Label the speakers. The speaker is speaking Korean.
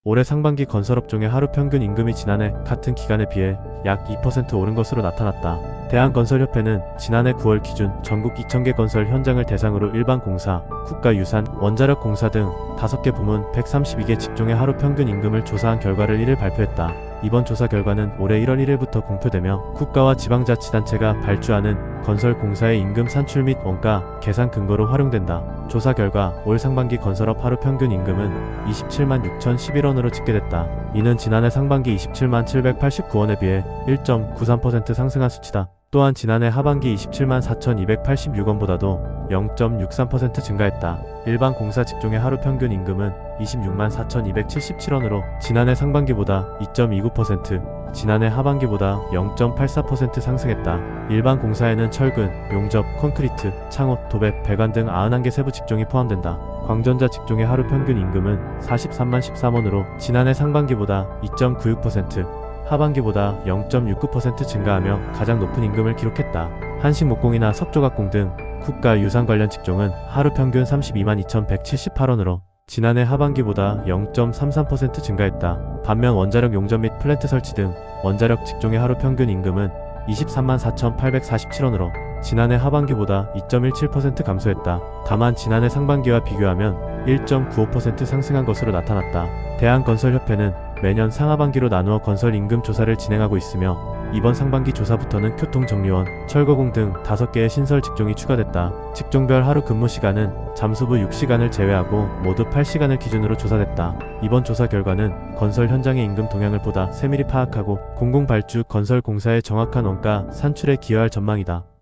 Speaker 1: 올해 상반기 건설업종의 하루 평균 임금이 지난해 같은 기간에 비해 약 2% 오른 것으로 나타났다. 대한건설협회는 지난해 9월 기준 전국 2,000개 건설 현장을 대상으로 일반공사, 국가유산, 원자력공사 등 5개 부문 132개 직종의 하루 평균 임금을 조사한 결과를 1일 발표했다. 이번 조사 결과는 올해 1월 1일부터 공표되며 국가와 지방자치단체가 발주하는 건설공사의 임금 산출 및 원가 계산 근거로 활용된다. 조사 결과 올 상반기 건설업 하루 평균 임금은 276,011원으로 011원으로 집계됐다. 이는 지난해 상반기 277,789원에 비해 1.93% 상승한 수치다. 또한 지난해 하반기 274,286원보다도 0.63% 증가했다. 일반 공사 직종의 하루 평균 임금은 264,277원으로 지난해 상반기보다 2.29%, 지난해 하반기보다 0.84% 상승했다. 일반 공사에는 철근, 용접, 콘크리트, 창호, 도배, 배관 등 91개 세부 직종이 포함된다. 광전자 직종의 하루 평균 임금은 430,013원으로 지난해 상반기보다 2.96%, 하반기보다 0.69% 증가하며 가장 높은 임금을 기록했다. 한식목공이나 석조각공 등 국가 유산 관련 직종은 하루 평균 322,178원으로 지난해 하반기보다 0.33% 증가했다. 반면 원자력 용접 및 플랜트 설치 등 원자력 직종의 하루 평균 임금은 234,847원으로 지난해 하반기보다 2.17% 감소했다. 다만 지난해 상반기와 비교하면 1.95% 상승한 것으로 나타났다. 대한건설협회는 매년 상하반기로 나누어 건설 임금 조사를 진행하고 있으며 이번 상반기 조사부터는 교통정리원, 철거공 등 5개의 신설 직종이 추가됐다. 직종별 하루 근무 시간은 잠수부 6시간을 제외하고 모두 8시간을 기준으로 조사됐다. 이번 조사 결과는 건설 현장의 임금 동향을 보다 세밀히 파악하고 공공발주 건설공사의 정확한 원가 산출에 기여할 전망이다.